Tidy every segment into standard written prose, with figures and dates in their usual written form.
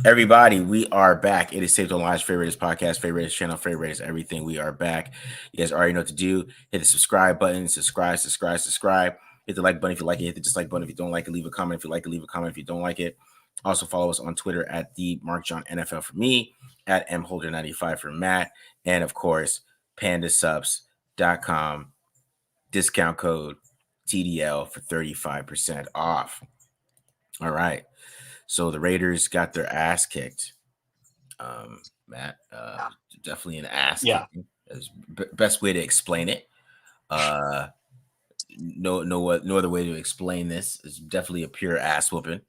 Everybody, we are back. It is Saved Online's favorite podcast, favorite channel, favorite everything. We are back. You guys already know what to do. Hit the subscribe button, subscribe. Hit the like button if you like it. Hit the dislike button if you don't like it. Leave a comment if you like it. Leave a comment if you don't like it. Also follow us on Twitter at the Mark John NFL for me, at mholder95 for Matt, and of course, pandasubs.com. Discount code TDL for 35% off. All right. So the Raiders got their ass kicked. Matt, definitely an ass kicking. That's best way to explain it. No other way to explain this. It's definitely a pure ass whooping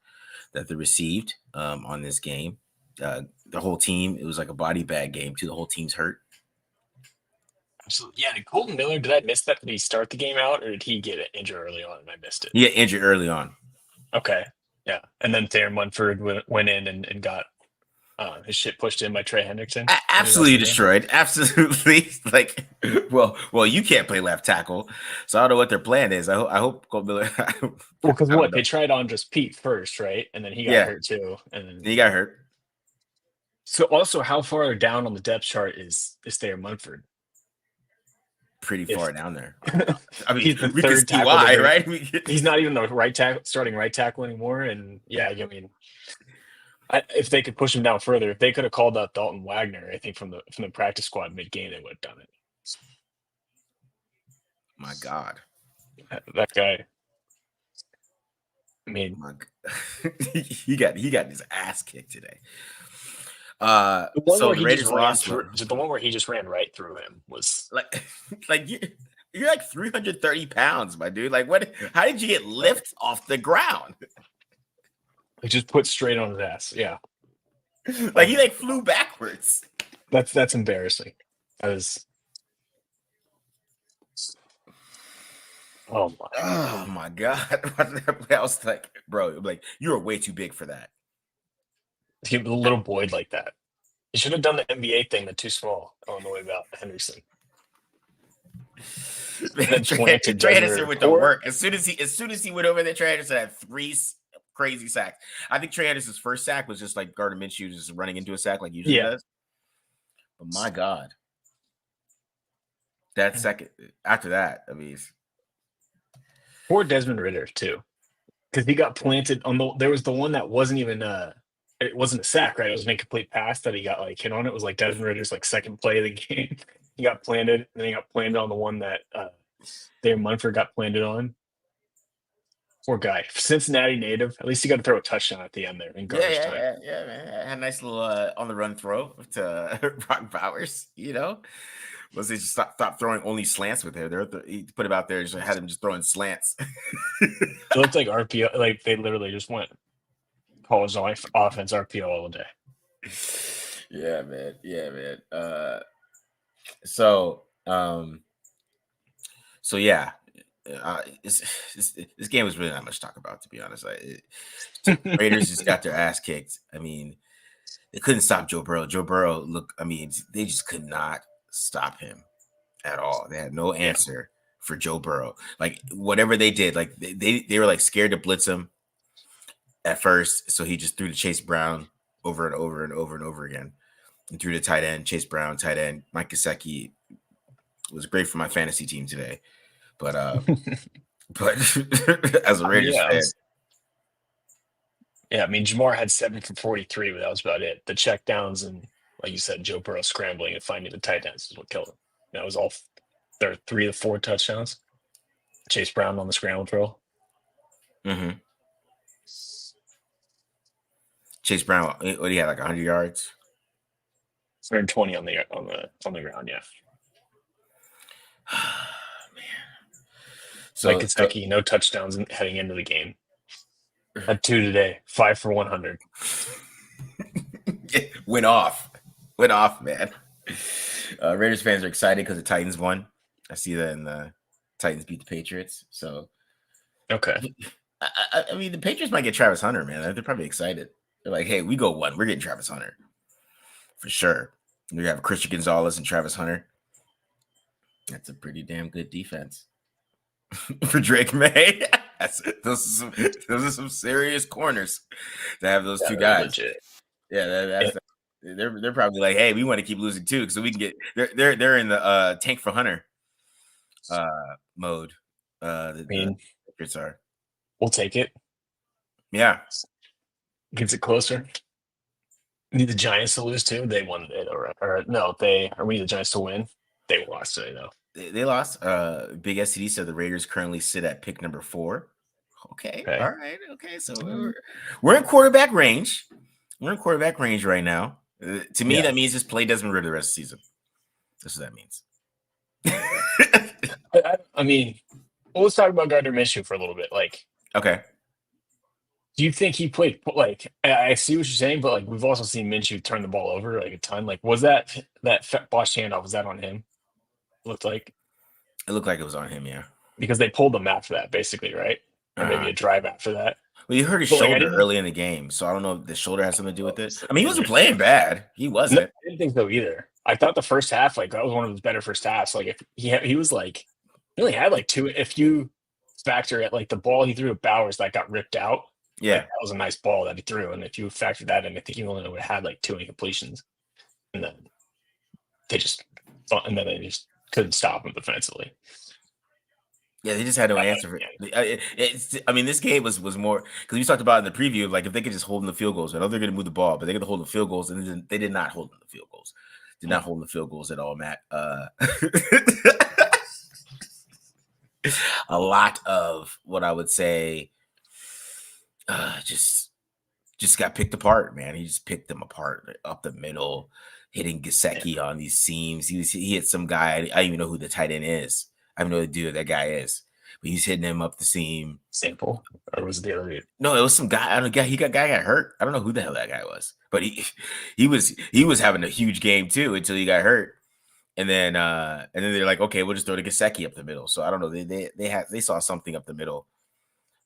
that they received on this game. The whole team, it was like a body bag game too. The whole team's hurt. Absolutely. Yeah, did Colton Miller, did I miss that? Did he start the game out or did he get injured early on and I missed it? Yeah, injured early on. Okay. Yeah. And then Thayer Munford went in and got his shit pushed in by Trey Hendrickson. Absolutely destroyed. Absolutely. Like, well, you can't play left tackle. So I don't know what their plan is. I hope Colton Miller. Well, because what? They tried on just Pete first, right? And then he got hurt too. And then he got hurt. So also, how far down on the depth chart is Thayer Munford? Pretty far down there. I mean, he's the third tackle, why, right? He's not even the starting right tackle anymore. And yeah, I mean, if they could push him down further, if they could have called out Dalton Wagner, I think from the practice squad mid game, they would have done it. My God, that guy. I mean, he got his ass kicked today. The one where he just ran right through him was like you're like 330 pounds, my dude. Like, what? How did you get lift off the ground? He just put straight on his ass. Yeah, like he flew backwards. That's embarrassing. Oh my God! I was like, bro, like you were way too big for that. Give a little Boyd like that. You should have done the NBA thing, the too small on the way about Henderson. Trey Henderson went to work. As soon as he went over there, Trey Henderson had 3 crazy sacks. I think Trey Henderson's first sack was just like Gardner Minshew just running into a sack like usually does. But my God. That second after that, I mean, poor Desmond Ridder too. Because he got planted on there was the one that wasn't even it wasn't a sack, right? It was an incomplete pass that he got hit on. It was like Desmond Ridder's second play of the game. He got planted, and then he got planted on the one that Thayer Munford got planted on. Poor guy. Cincinnati native. At least he got to throw a touchdown at the end there in garbage time. Yeah, man. Had a nice little on the run throw to Brock Bowers, Was they just stop throwing only slants with him? He put him out there, just had him just throwing slants. It looked like RPO. Like they literally just went college offense RPO all day. Yeah, man. So yeah, this game was really not much to talk about, to be honest. Raiders just got their ass kicked. I mean, they couldn't stop Joe Burrow. Joe Burrow, they just could not stop him at all. They had no answer for Joe Burrow. Like whatever they did, like they were scared to blitz him at first, so he just threw to Chase Brown over and over and over and over again, and threw to tight end Chase Brown, tight end Mike Gesicki. Was great for my fantasy team today, but as a Raiders fan. Yeah, I mean, Jamar had 7 for 43, but that was about it. The check downs and, like you said, Joe Burrow scrambling and finding the tight ends is what killed him. That was all their 3 to 4 touchdowns. Chase Brown on the scramble drill. Mm-hmm. Chase Brown, what do you have, 100 yards? 120 on the ground, yeah. Man. So Gesicki, no touchdowns heading into the game. Had 2 today, 5 for 100. Went off, man. Raiders fans are excited because the Titans won. I see that, and the Titans beat the Patriots. So, okay. I mean, the Patriots might get Travis Hunter, man. They're probably excited. They're like, "Hey, we go 1. We're getting Travis Hunter for sure." We have Christian Gonzalez and Travis Hunter. That's a pretty damn good defense for Drake May. Those are some serious corners to have those 2 guys. Legit. Yeah, that's they're probably like, hey, we want to keep losing too, so we can get they're in the tank for Hunter mode. The mean, Patriots are. we'll take it. Yeah, Gets it closer. Need the Giants to lose too. They won it, or no? We need the Giants to win. They lost today though. they lost. Big STD said the Raiders currently sit at pick number 4. Okay, Okay. all right, okay. So we're in quarterback range. We're in quarterback range right now. To me, that means just play Desmond Ridder the rest of the season. That's what that means. I mean, well, let's talk about Gardner Minshew for a little bit. Like, okay. do you think he played? Like, I see what you're saying, but like, we've also seen Minshew turn the ball over like a ton. Like, was that botched handoff? Was that on him? Looked like It looked like it was on him, yeah. Because they pulled him after that, basically, right? Or maybe a drive after that. Well, you hurt his shoulder early in the game, so I don't know if the shoulder has something to do with it. I mean, he wasn't playing bad. He wasn't. No, I didn't think so either. I thought the first half, like that was one of his better first halves. Like if he was like, he only had like 2. If you factor it, like the ball he threw at Bowers that got ripped out, yeah, like, that was a nice ball that he threw. And if you factor that in, I think he only would have had like 2 incompletions, and then they just couldn't stop him defensively. Yeah, they just had no answer for it. I mean, this game was more because we talked about in the preview, like if they could just hold in the field goals. I know they're going to move the ball, but they could hold the field goals, and they did not hold in the field goals. Did not hold in the field goals at all, Matt. A lot of what I would say just got picked apart, man. He just picked them apart up the middle, hitting Gesicki on these seams. He hit some guy. I don't even know who the tight end is. I have no idea who that guy is, but he's hitting him up the seam. Sample, or was it the other dude? No, it was some guy. I don't know. Guy got hurt. I don't know who the hell that guy was, but he was having a huge game too until he got hurt. And then they're like, okay, we'll just throw the Gesicki up the middle. So I don't know. They saw something up the middle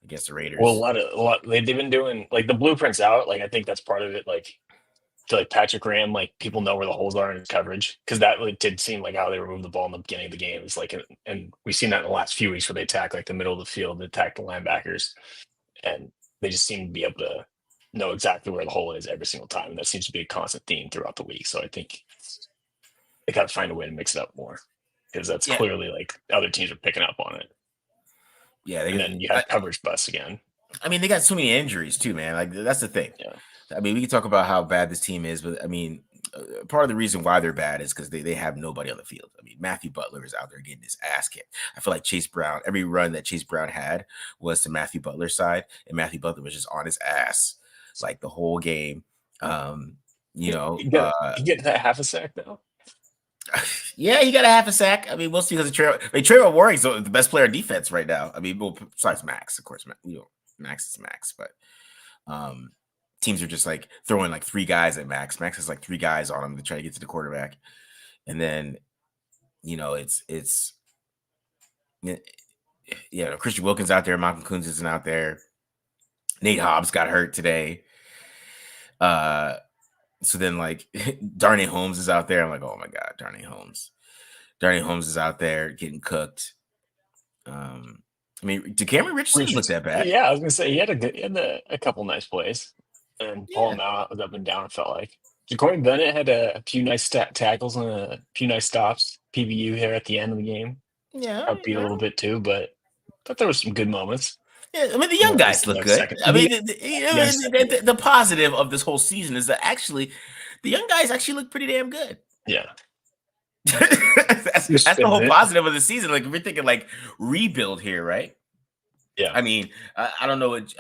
against the Raiders. Well, a lot they've been doing, like the blueprints out. Like I think that's part of it. Like to like Patrick Graham, like people know where the holes are in his coverage, because that like, did seem like how they removed the ball in the beginning of the game. It's like, and we've seen that in the last few weeks where they attack like the middle of the field, they attack the linebackers, and they just seem to be able to know exactly where the hole is every single time. And that seems to be a constant theme throughout the week. So I think they got to find a way to mix it up more, because that's clearly like other teams are picking up on it. Yeah, and then you have coverage busts again. I mean, they got so many injuries too, man. Like that's the thing. Yeah. I mean, we can talk about how bad this team is, but I mean, part of the reason why they're bad is because they have nobody on the field. I mean, Matthew Butler is out there getting his ass kicked. I feel like Chase Brown, every run that Chase Brown had was to Matthew Butler's side, and Matthew Butler was just on his ass like the whole game. You get that half a sack though. Yeah, he got a half a sack. I mean, we'll see because Trevor Warring's the best player on defense right now. I mean, well, besides Max, of course. Max is Max, but teams are just like throwing like 3 guys at Max. Max has like 3 guys on him to try to get to the quarterback, and then it's Christian Wilkins out there, Malcolm Koonce isn't out there. Nate Hobbs got hurt today. So then like Darnay Holmes is out there. I'm like, oh my God, Darnay Holmes. Darnay Holmes is out there getting cooked. I mean, Cameron Richardson didn't look that bad. Yeah, I was gonna say he had a couple nice plays, and Paul Mount was up and down. It felt like Jacory Bennett had a few nice tackles and a few nice stops. PBU here at the end of the game. Yeah, outbeat a little bit too, but I thought there was some good moments. Yeah, I mean the young guys look good. I mean, the positive of this whole season is that actually the young guys actually look pretty damn good. Yeah. that's the whole positive of the season. Like we're thinking like rebuild here, right? Yeah. I mean, I don't know what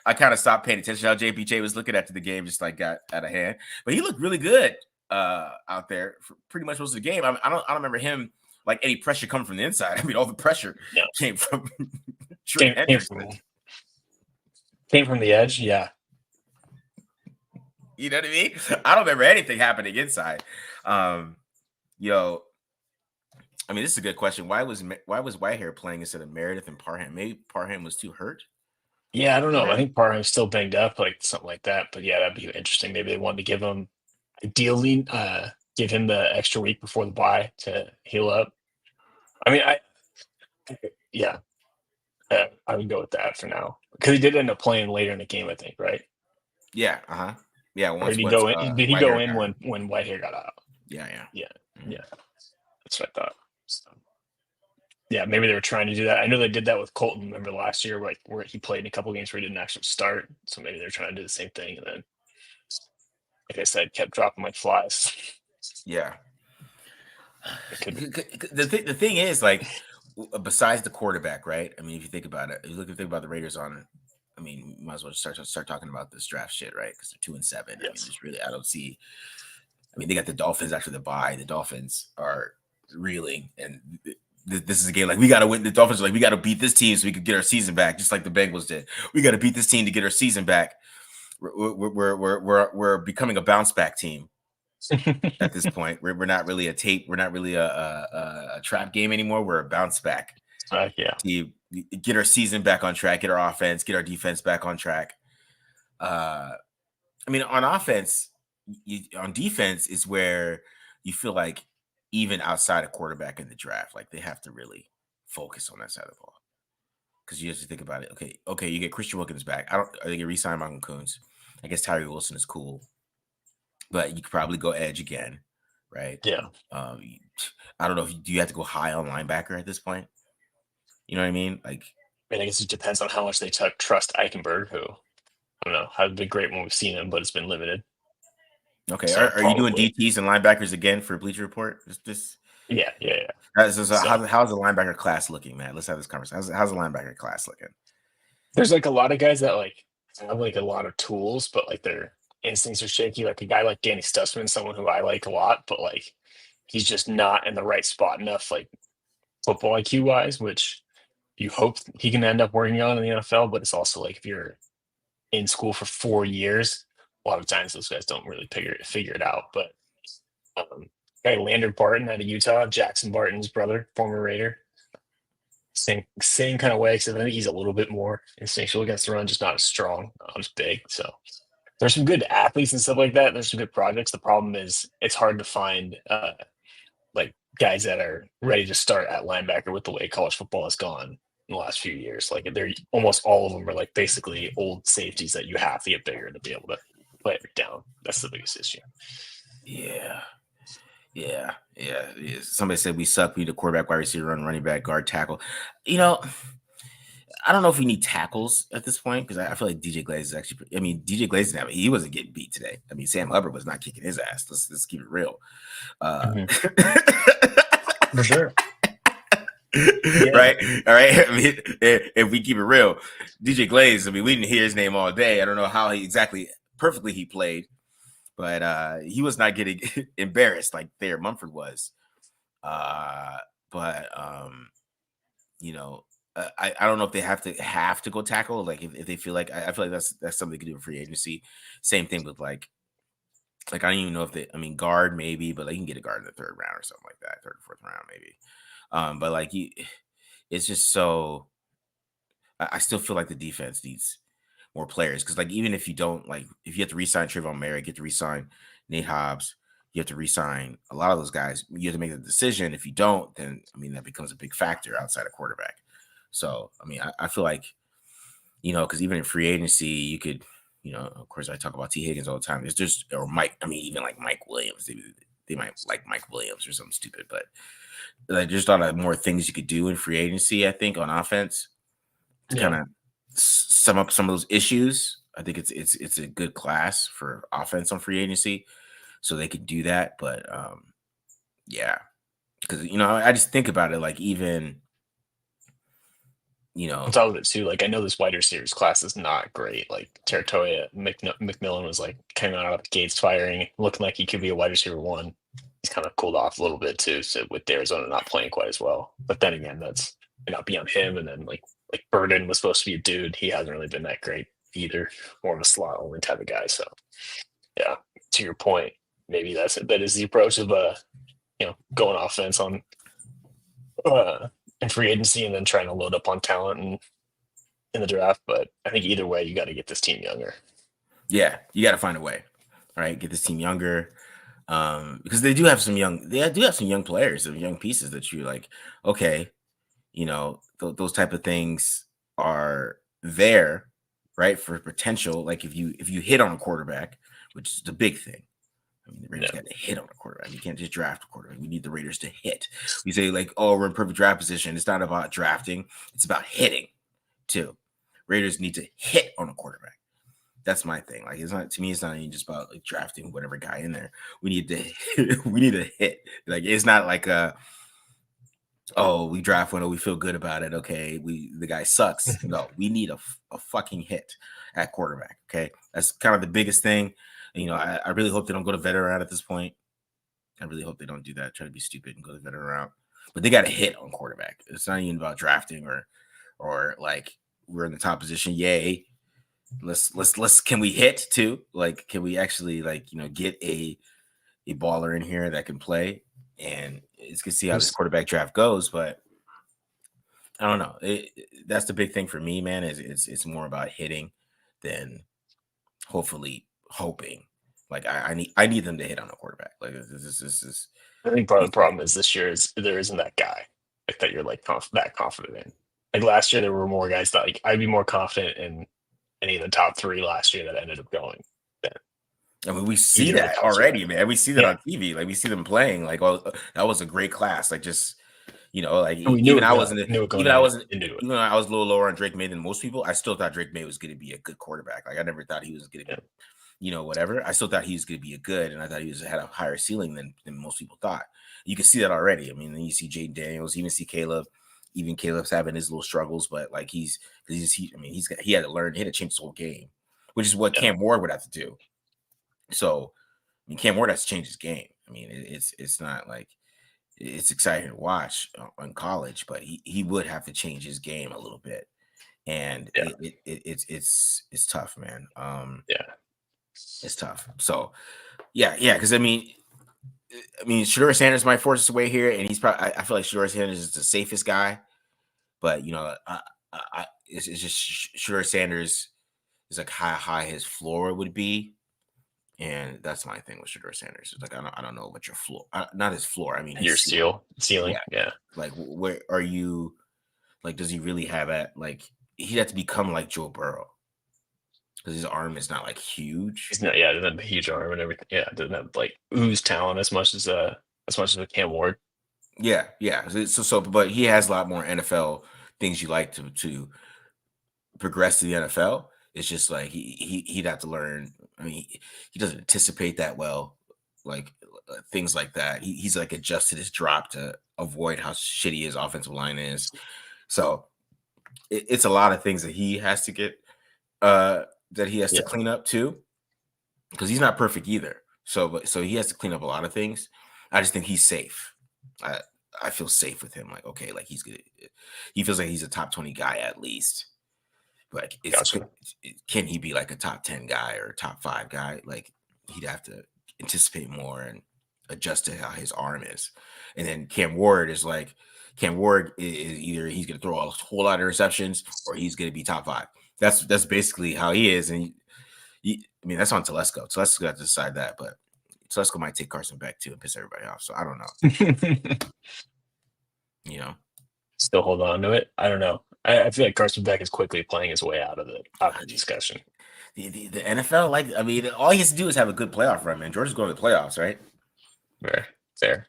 I kind of stopped paying attention how JPJ was looking after the game, just like got out of hand. But he looked really good out there for pretty much most of the game. I don't remember him like any pressure coming from the inside. I mean, all the pressure came from came from the edge. Yeah. You know what I mean? I don't remember anything happening inside. I mean, this is a good question. Why was Whitehair playing instead of Meredith and Parham? Maybe Parham was too hurt. Yeah, I don't know. I think Parham's still banged up, like something like that. But yeah, that'd be interesting. Maybe they wanted to give him, ideally, give him the extra week before the bye to heal up. I mean, I would go with that for now, because he did end up playing later in the game, I think, right? Yeah. Yeah, Or did he once go in? Did he go Whitehair in got. when Whitehair got out? Yeah. Yeah, Mhm. yeah, that's what I thought. So, yeah, maybe they were trying to do that. I know they did that with Colton. Remember last year, like where he played in a couple games where he didn't actually start. So maybe they're trying to do the same thing, and then, like I said, kept dropping like flies. Yeah. It could be. The thing is, like, besides the quarterback, right? I mean, if you think about it, if you think about the Raiders on, I mean, might as well just start talking about this draft shit, right? Because they're 2-7. I mean, Yes. there's really, I don't see. I mean, they got the Dolphins after the bye. The Dolphins are reeling, and this is a game like we got to win. The Dolphins are like, we got to beat this team so we could get our season back, just like the Bengals did. We got to beat this team to get our season back. We're becoming a bounce back team at this point. We're not really a tape. We're not really a trap game anymore. We're a bounce back Yeah. team. Get our season back on track. Get our offense. Get our defense back on track. I mean, on offense, on defense is where you feel like even outside of quarterback in the draft, like they have to really focus on that side of the ball. Because you have to think about it. Okay, you get Christian Wilkins back. I think you re-sign Michael Coons. I guess Tyree Wilson is cool, but you could probably go edge again, right? Yeah. Um, I don't know. Do you have to go high on linebacker at this point? You know what I mean? Like, I mean, I guess it depends on how much they trust Eichenberg, who I don't know has been great when we've seen him, but it's been limited. okay, So are you doing probably, DTs and linebackers again for Bleacher Report? Just yeah. so So how's the linebacker class looking, man? Let's have this conversation. How's the linebacker class looking? there's like a lot of guys that like have like a lot of tools, but like their instincts are shaky. Like a guy like Danny Stussman, someone who I like a lot, but like he's just not in the right spot enough, like football IQ wise, which you hope he can end up working on in the NFL. But it's also like if you're in school for 4 years, a lot of times those guys don't really figure it out. But um, guy Lander Barton out of Utah, Jackson Barton's brother, former Raider, same kind of way. Except I think he's a little bit more instinctual against the run, just not as strong, not as big. So there's some good athletes and stuff like that. There's some good projects. The problem is it's hard to find like guys that are ready to start at linebacker with the way college football has gone in the last few years. Like they're almost all of them are like basically old safeties that you have to get bigger to be able to play it down. That's the biggest issue. Yeah. Yeah. Somebody said we suck. We need a quarterback, wide receiver, running back, guard, tackle. You know, I don't know if we need tackles at this point because I feel like DJ Glaze is actually. I mean, DJ Glaze, he wasn't getting beat today. I mean, Sam Hubbard was not kicking his ass. Let's keep it real. For sure. Yeah. Right. All right. I mean, if we keep it real, DJ Glaze. I mean, we didn't hear his name all day. I don't know how perfectly he played, but he was not getting embarrassed like Thayer Mumford was. But you know, I don't know if they have to go tackle. Like if they feel like I feel like that's something they could do in free agency. Same thing with like I don't even know if they. I mean, guard maybe, but they can get a guard in the third round or something like that, third or fourth round maybe. But like it's just so. I still feel like the defense needs more players because like even if you don't like if you have to resign Trayvon Merrick, you have to resign Nate Hobbs, you have to resign a lot of those guys. You have to make the decision. If you don't, then I mean that becomes a big factor outside of quarterback. So I mean I feel like because even in free agency you could of course I talk about T Higgins all the time. It's just or Mike. I mean even like Mike Williams. They might like Mike Williams or something stupid, but like there's a lot of more things you could do in free agency. I think on offense to kind of sum up some of those issues. I think it's a good class for offense on free agency, so they could do that. But yeah, because I just think about it like even On top of it too, like I know this wide receivers class is not great. Like Territoria McMillan was like came out of the gates firing, looking like he could be a wide receiver one. He's kind of cooled off a little bit too. So with Arizona not playing quite as well, but then again, that's not be on him. And then like Burden was supposed to be a dude. He hasn't really been that great either. More of a slot only type of guy. So yeah, to your point, maybe that is the approach of going offense on in free agency and then trying to load up on talent and in the draft. But I think either way, you got to get this team younger. Yeah, you got to find a way. All right, get this team younger. Because they do have some young players, some young pieces that you're like, okay, those type of things are there, right, for potential. Like if you hit on a quarterback, which is the big thing. I mean, the Raiders got to hit on a quarterback. You can't just draft a quarterback. We need the Raiders to hit. We say like, oh, we're in perfect draft position. It's not about drafting. It's about hitting too. Raiders need to hit on a quarterback. That's my thing. Like, it's not, to me, it's not even just about like drafting whatever guy in there. We need to hit. Like, it's not like oh, we draft one, oh, we feel good about it. Okay, the guy sucks. No, we need a fucking hit at quarterback. Okay, that's kind of the biggest thing. You know, I really hope they don't go to veteran route at this point. I really hope they don't do that. Try to be stupid and go to veteran route. But they got to hit on quarterback. It's not even about drafting or like we're in the top position. Yay. Let's can we hit too? Like, can we actually like, you know, get a baller in here that can play? And it's good to see how this quarterback draft goes, but I don't know. That's the big thing for me, man. Is it's more about hitting than hopefully hoping. Like I need them to hit on a quarterback. Like this is. I think part of the problem is this year is there isn't that guy like that you're like that confident in. Like last year, there were more guys that like I'd be more confident in any of the top 3 last year that ended up going. I mean, we see that already, man. We see that on TV. Like we see them playing. Like, oh, that was a great class. Like just, you know, like even I wasn't even I was a little lower on Drake May than most people. I still thought Drake May was going to be a good quarterback. Like I never thought he was going to be, you know, whatever. I still thought he was going to be a good, and I thought he had a higher ceiling than most people thought. You can see that already. I mean, then you see Jaden Daniels, even see Caleb. Even Caleb's having his little struggles, but like he had to learn, he had to change his whole game, which is what Cam Ward would have to do. So, I mean, Cam Ward has to change his game. I mean, it's not like it's exciting to watch in college, but he would have to change his game a little bit, and it's tough, man. It's tough. So, because I mean, Shedeur Sanders might force his way here, and he's probably. I feel like Shedeur Sanders is the safest guy, but you know, it's just Shedeur Sanders is like how high his floor would be. And that's my thing with Shedeur Sanders. It's like I don't know what your floor, not his floor. I mean your ceiling. Yeah. Like where are you? Like, does he really have it? Like he'd have to become like Joe Burrow because his arm is not like huge. He's not. Yeah, doesn't have a huge arm and everything. Yeah, doesn't have like ooze talent as much as a Cam Ward. Yeah. So, but he has a lot more NFL things you like to progress to the NFL. It's just like he'd have to learn. I mean, he doesn't anticipate that well, like things like that. He's like adjusted his drop to avoid how shitty his offensive line is. So it's a lot of things that he has to get to clean up too, because he's not perfect either. So he has to clean up a lot of things. I just think he's safe. I feel safe with him. Like, okay, like he feels like he's a top 20 guy at least. But can he be like a top 10 guy or a top 5 guy? Like he'd have to anticipate more and adjust to how his arm is. And then Cam Ward is either he's going to throw a whole lot of interceptions or he's going to be top 5. That's basically how he is. And I mean, that's on Telesco. Telesco's got to decide that, but Telesco might take Carson Beck too and piss everybody off. So I don't know. You know, still hold on to it. I don't know. I feel like Carson Beck is quickly playing his way out of the discussion. The NFL, like, I mean, all he has to do is have a good playoff run, man. Georgia's going to the playoffs, right? Fair.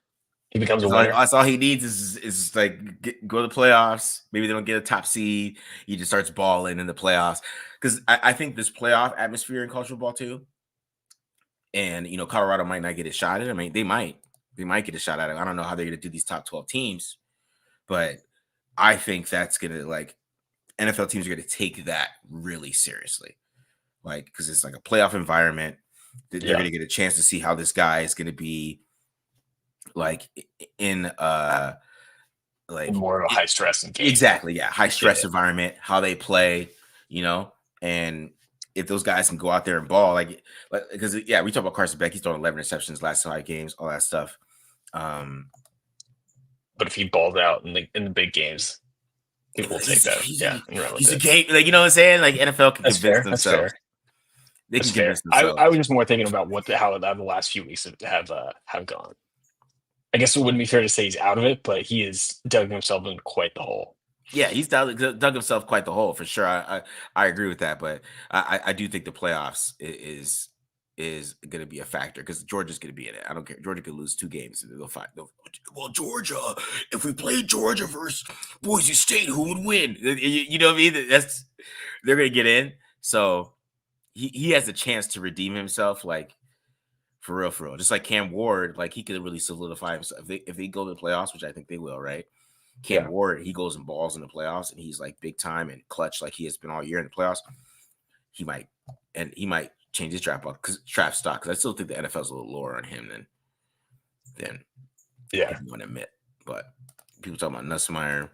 He becomes a winner. That's all he needs is like go to the playoffs. Maybe they don't get a top seed. He just starts balling in the playoffs. Because I think this playoff atmosphere in college football too. And you know, Colorado might not get a shot at it. I mean, they might get a shot at it. I don't know how they're going to do these top 12 teams, but I think that's going to like NFL teams are going to take that really seriously. Like, because it's like a playoff environment. They're going to get a chance to see how this guy is going to be like in like more of a high stress game. Exactly. Yeah. High stress environment, how they play, you know, and if those guys can go out there and ball, like because we talk about Carson Beck, he's thrown 11 interceptions last 5 games, all that stuff. But if he balled out in the big games, people will take that. He's a game, like, you know what I'm saying? Like NFL can convince themselves. They can convince themselves. I was just more thinking about how the last few weeks have gone. I guess it wouldn't be fair to say he's out of it, but he has dug himself in quite the hole. Yeah, he's dug himself quite the hole for sure. I agree with that, but I do think the playoffs is is going to be a factor because Georgia's going to be in it. I don't care. Georgia could lose 2 games and they'll fight. Well, Georgia, if we played Georgia versus Boise State, who would win? You know what I mean? They're going to get in. So he has a chance to redeem himself, like for real. Just like Cam Ward, like he could really solidify himself if they go to the playoffs, which I think they will, right? Cam Ward, he goes and balls in the playoffs, and he's like big time and clutch, like he has been all year in the playoffs. He might change his draft stock because I still think the NFL's a little lower on him than yeah. you want to admit. But people talking about Nussmeier.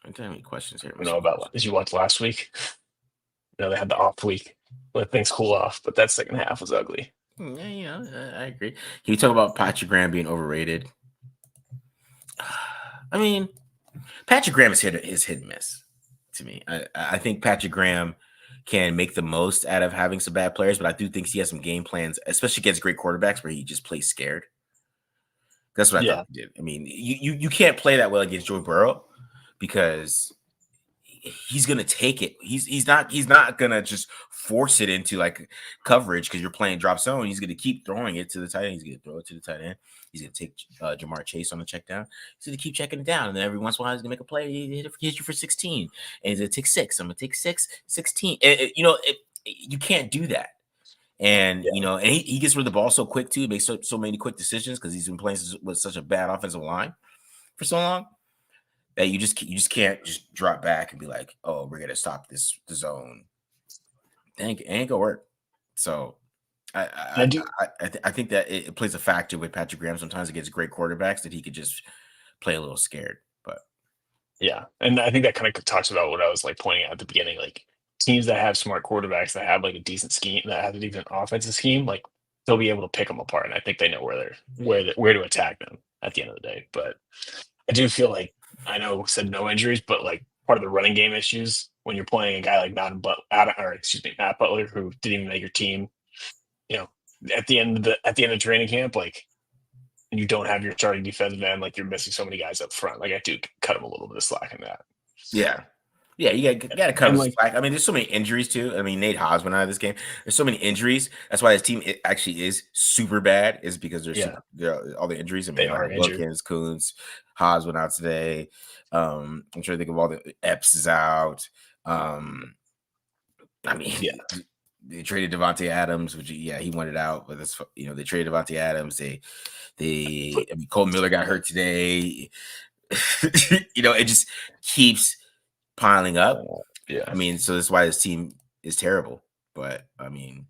I don't have any questions here. Did you watch last week? They had the off week. Let things cool off, but that second half was ugly. Yeah, I agree. Can you talk about Patrick Graham being overrated? I mean, Patrick Graham is hit and miss to me. I think Patrick Graham can make the most out of having some bad players, but I do think he has some game plans, especially against great quarterbacks, where he just plays scared. That's what I thought he did. I mean, you can't play that well against Joe Burrow because he's gonna take it. He's not gonna just force it into like coverage because you're playing drop zone. He's gonna keep throwing it to the tight end. He's gonna throw it to the tight end. He's gonna take Jamar Chase on the check down. He's gonna keep checking it down, and then every once in a while he's gonna make a play. He hit you for 16, and he's gonna take 6. I'm gonna take 6, 16. You can't do that. And and he gets rid of the ball so quick too. Makes so many quick decisions because he's been playing with such a bad offensive line for so long. That you just can't just drop back and be like, oh, we're gonna stop the zone. It ain't gonna work. So I think that it plays a factor with Patrick Graham sometimes against great quarterbacks that he could just play a little scared. But yeah, and I think that kind of talks about what I was like pointing out at the beginning. Like teams that have smart quarterbacks that have like a decent scheme, that have a decent offensive scheme, like they'll be able to pick them apart. And I think they know where to attack them at the end of the day. But I do feel like I said no injuries, but like part of the running game issues when you're playing a guy like Matt Butler, who didn't even make your team, at the end of training camp, like you don't have your starting defensive end, like you're missing so many guys up front. Like I do cut him a little bit of slack in that. Yeah, you got to cut him slack. I mean, there's so many injuries too. I mean, Nate Haas went out of this game. There's so many injuries. That's why his team actually is super bad. Is because there's all the injuries. I mean, they are Wilkins, Coons, Haas went out today. I'm trying to think of all the Epps is out. I mean, they traded Devontae Adams, which he wanted out, but that's they traded Devontae Adams. Cole Miller got hurt today. It just keeps piling up. Yeah, I mean, so that's why this team is terrible. But I mean,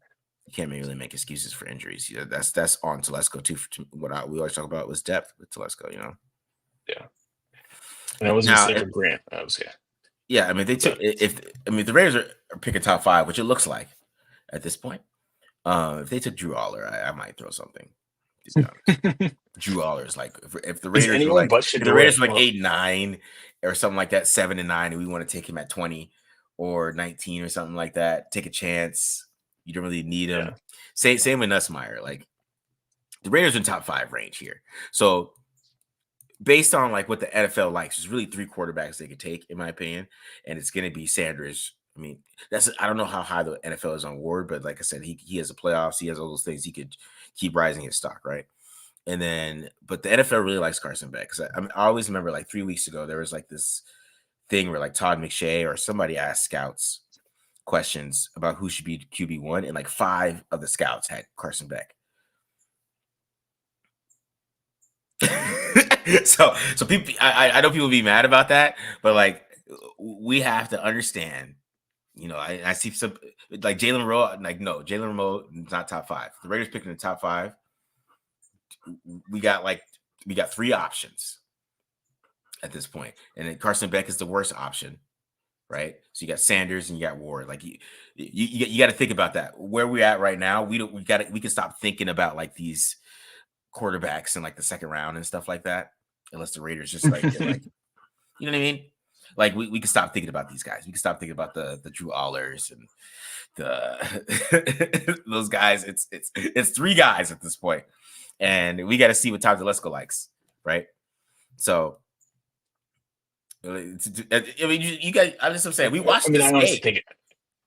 you can't really make excuses for injuries. That's on Telesco too. What we always talk about was depth with Telesco. Yeah. And I was going to say for Grant. Yeah, I mean, the Raiders are picking top 5, which it looks like at this point. If they took Drew Aller, I might throw something. Drew Aller is like if the Raiders were like 8-9 or something like that, 7-9, and we want to take him at 20 or 19 or something like that, take a chance. You don't really need him. Yeah. Same with Nussmeier. Like the Raiders are in top 5 range here. So based on like what the NFL likes, there's really 3 quarterbacks they could take, in my opinion, and it's going to be Sanders. I mean, I don't know how high the NFL is on Ward, but like I said, he has the playoffs, he has all those things, he could keep rising his stock, right? And then, but the NFL really likes Carson Beck because I always remember like 3 weeks ago there was like this thing where like Todd McShay or somebody asked scouts questions about who should be QB1, and like 5 of the scouts had Carson Beck. so people, I know people be mad about that, but like we have to understand. I see some like Jalen Rowe. Like no, Jalen Rowe is not top 5. The Raiders picking the top 5. We got 3 options at this point, and then Carson Beck is the worst option, right? So you got Sanders and you got Ward. Like you got to think about that. Where we're at right now, we can stop thinking about like these quarterbacks in like the second round and stuff like that, unless the Raiders just like get, like you know what I mean? Like we can stop thinking about these guys. We can stop thinking about the Drew Allers and the those guys. It's 3 guys at this point. And we got to see what Tom Telesco likes, right? So, I mean, you guys. I'm just saying we watched this game.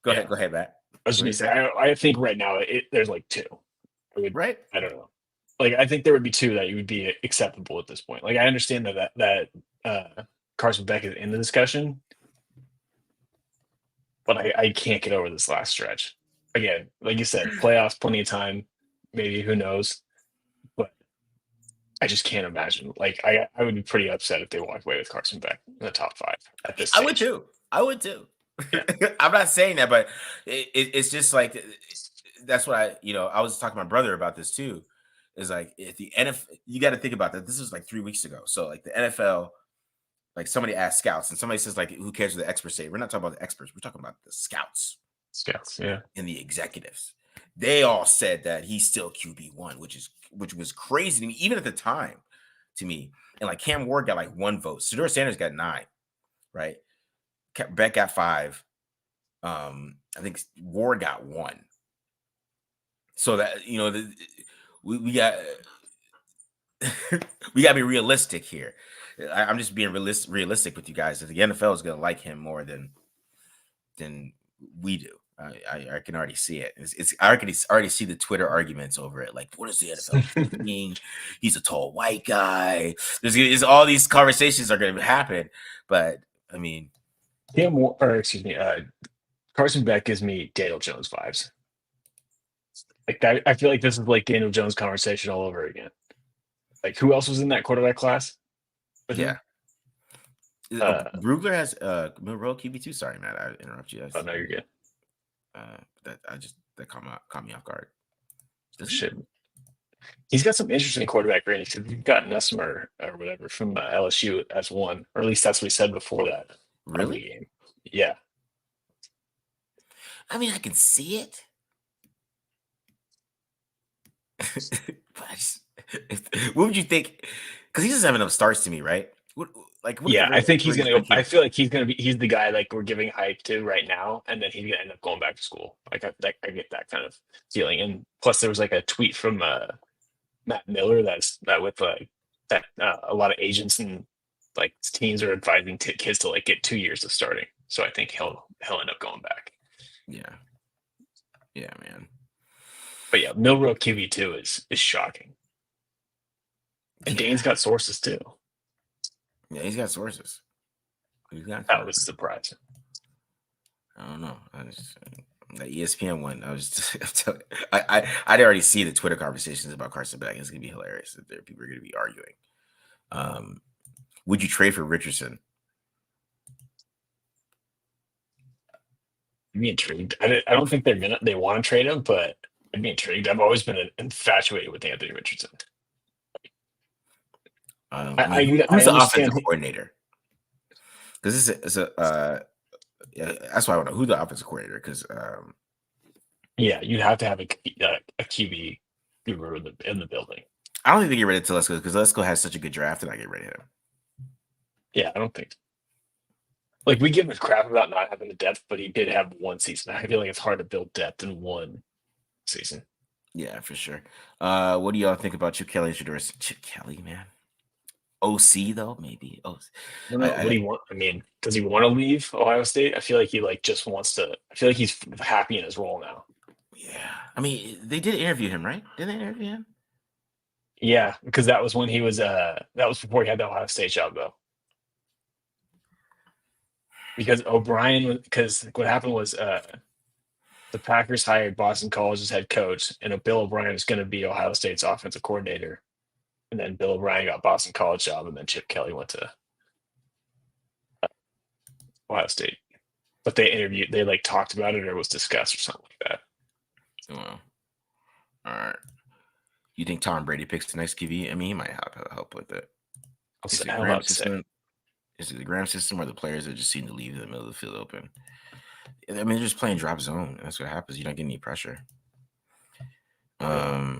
Go ahead, Matt. I was just gonna say, I think right now there's like two. Right? I don't know. Like I think there would be two that you would be acceptable at this point. Like I understand that Carson Beck is in the discussion, but I can't get over this last stretch. Again, like you said, playoffs, plenty of time. Maybe who knows? But I just can't imagine. Like I would be pretty upset if they walked away with Carson Beck in the top 5 at this I would stage. too. I would too. Yeah. I'm not saying that, but it's just like that's what I was talking to my brother about this too. Is like if the NFL, you got to think about that. This was like 3 weeks ago. So like the NFL, like somebody asked scouts, and somebody says like, "Who cares what the experts say?" We're not talking about the experts. We're talking about the scouts, Scouts. Yeah. and the executives. They all said that he's still QB1, which was crazy to me, even at the time, to me. And like Cam Ward got like 1 vote. Shedeur Sanders got 9, right? Beck got 5. I think Ward got 1. So that we got we got to be realistic here. I'm just being realistic with you guys. That the NFL is going to like him more than we do. I can already see it. I can already see the Twitter arguments over it. Like, what is the NFL thinking? He's a tall white guy. There's all these conversations are going to happen. But I mean, Carson Beck gives me Daniel Jones vibes. Like I feel like this is like Daniel Jones conversation all over again. Like who else was in that quarterback class? Yeah. Brugler has Monroe QB2. Sorry, Matt, I interrupt you. Oh no, you're good. That caught me off guard. Shit. He's got some interesting quarterback ratings. He's got Nussmer or whatever from LSU as 1, or at least that's what he said before that. Really? Game. Yeah. I mean, I can see it. What would you think? Because he's just having enough starts to me, right? I think he's gonna go. I feel like he's gonna be. He's the guy like we're giving hype to right now, and then he's gonna end up going back to school. Like I get that kind of feeling. And plus, there was like a tweet from Matt Miller that with that a lot of agents and like teams are advising kids to like get 2 years of starting. So I think he'll end up going back. Yeah, man. But yeah, Milroe QB2 is shocking. And Dane's got sources too. Yeah, he's got sources. That was surprising. I don't know. The ESPN one. I'd already see the Twitter conversations about Carson Beck. It's gonna be hilarious. People are gonna be arguing. Would you trade for Richardson? I'd be intrigued. I don't think they want to trade him, but I'd be intrigued. I've always been infatuated with Anthony Richardson. Who's the offensive coordinator? Because that's why I want to know who the offensive coordinator. Because you'd have to have a QB guru in the building. I don't think they get rid of Telesco because Telesco has such a good draft, and I get rid of him. Yeah, I don't think so. Like we give him crap about not having the depth, but he did have 1 season. I feel like it's hard to build depth in 1 season. Yeah, for sure. What do y'all think about Chip Kelly? Chip Kelly, man. OC though, maybe. What do you want? I mean, does he want to leave Ohio State? I feel like he just wants to. I feel like he's happy in his role now. Yeah, I mean, they did interview him, right? Didn't they interview him? Yeah, because that was when he was. That was before he had the Ohio State job, though. Because because what happened was the Packers hired Boston College's head coach, and Bill O'Brien was going to be Ohio State's offensive coordinator. And then Bill O'Brien got Boston College job, and then Chip Kelly went to Ohio State. But they like talked about it or it was discussed or something like that. Well, all right. You think Tom Brady picks the next QB? I mean, he might help with it. Is it the Graham system or the players that just seem to leave the middle of the field open? I mean, they're just playing drop zone. That's what happens. You don't get any pressure. I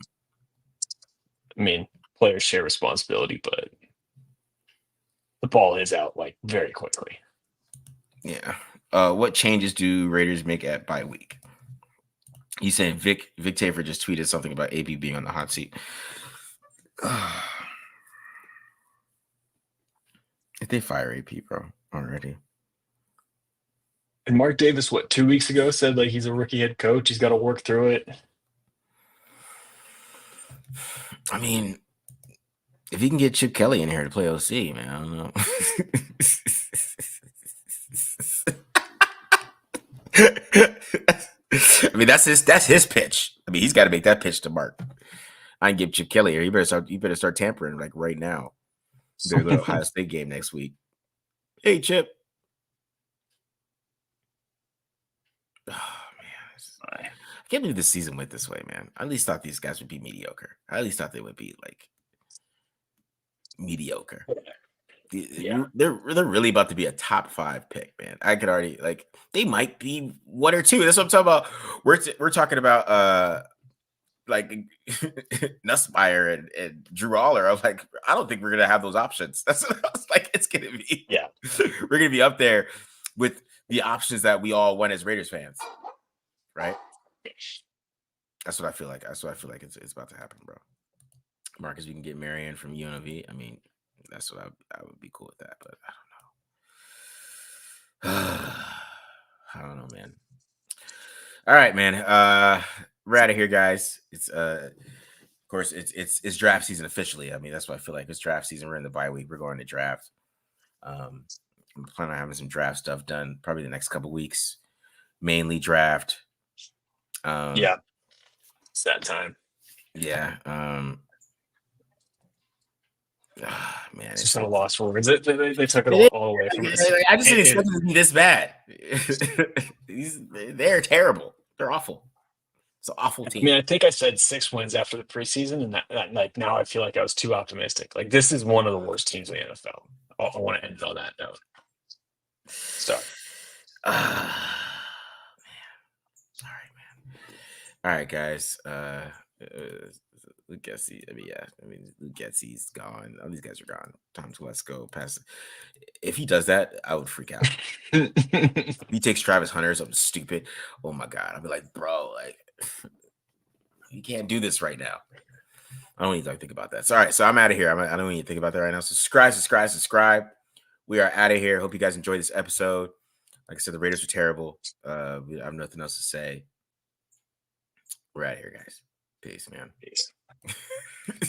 mean, players share responsibility, but the ball is out like very quickly. Yeah. What changes do Raiders make at bye week? He's saying Vic Tafer just tweeted something about AB being on the hot seat. If they fire AP, bro, already. And Mark Davis, 2 weeks ago, said like he's a rookie head coach. He's got to work through it. I mean, if you can get Chip Kelly in here to play OC, man, I don't know. I mean, that's his pitch. I mean, he's got to make that pitch to Mark. I can give Chip Kelly here. You better start tampering like right now. You better go to Ohio State game next week. Hey, Chip. Oh man, I can't believe this season went this way, man. I at least thought these guys would be mediocre. I at least thought they would be like mediocre. Yeah. They're really about to be a top 5 pick, man. I could already like they might be 1 or 2. That's what I'm talking about. We're talking about like Nussmeier and Drew Aller. I'm like, I don't think we're gonna have those options. That's what I was like. It's gonna be we're gonna be up there with the options that we all want as Raiders fans, right? That's what I feel like. That's what I feel like it's about to happen, bro. Marcus, we can get Marion from UNLV. I mean, that's what I would be cool with that, but I don't know. I don't know, man. All right, man. We're out of here, guys. It's of course it's draft season officially. I mean, that's what I feel like. It's draft season. We're in the bye week. We're going to draft. I'm planning on having some draft stuff done probably the next couple weeks. Mainly draft. Yeah. It's that time. Yeah. Man, it's just a loss for words. They took it all away from us. I just didn't expect it to be this bad. They're terrible. They're awful. It's an awful team. I mean, I think I said 6 wins after the preseason, and that like now I feel like I was too optimistic. Like this is one of the worst teams in the NFL. I want to end on that note. So, man. Sorry, man. All right, guys. Luke Getsy. I mean, Luke Getsy's gone. All these guys are gone. Tom Telesco pass. If he does that, I would freak out. If he takes Travis Hunter, something stupid. Oh my god, I'd be like, bro, like you can't do this right now. I don't need to think about that. So, all right, so I'm out of here. I don't need to think about that right now. So subscribe. We are out of here. Hope you guys enjoyed this episode. Like I said, the Raiders are terrible. I have nothing else to say. We're out of here, guys. Peace, man. Peace.